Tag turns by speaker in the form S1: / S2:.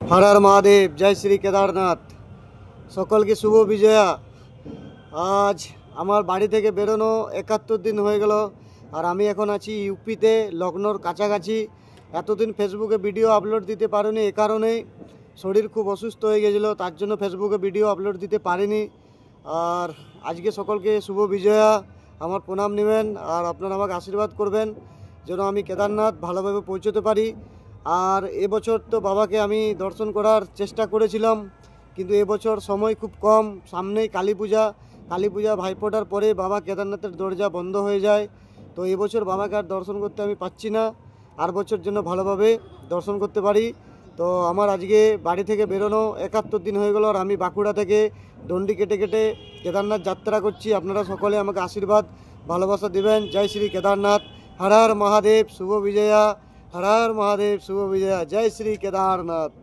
S1: हर हर महादेव। जय श्री केदारनाथ। सकल के शुभ विजया। आज আমার বাড়ি থেকে বেরোনো 71 দিন হয়ে গেল আর আমি এখন আছি ইউপিতে লখনৌর কাছাকাছি। এতদিন ফেসবুকে ভিডিও আপলোড দিতে পারিনি, এ কারণেই শরীর খুব অসুস্থ হয়ে গেছিলো, তার জন্য ফেসবুকে ভিডিও আপলোড দিতে পারিনি। আর আজকে সকলকে শুভ বিজয়া, আমার প্রণাম নেবেন আর আপনারা আমাকে আশীর্বাদ করবেন যেন আমি কেদারনাথ ভালোভাবে পৌঁছতে পারি। আর এবছর তো বাবাকে আমি দর্শন করার চেষ্টা করেছিলাম, কিন্তু এবছর সময় খুব কম। সামনেই কালী পূজা ভাইফোঁটার পরে বাবা কেদারনাথের দরজা বন্ধ হয়ে যায়। তো এবছর বাবাকে আর দর্শন করতে আমি পাচ্ছি না, আর বছর জন্য ভালোভাবে দর্শন করতে পারি। তো আমার আজকে বাড়ি থেকে বেরোনো 71 দিন হয়ে গেল আর আমি বাঁকুড়া থেকে ডন্ডি কেটে কেটে কেদারনাথ যাত্রা করছি। আপনারা সকলে আমাকে আশীর্বাদ ভালোবাসা দেবেন। জয় শ্রী কেদারনাথ। হর হর মহাদেব, শুভ বিজয়া। হর হর মহাদেব, শুভ বিজয়া। জয় শ্রী কেদারনাথ।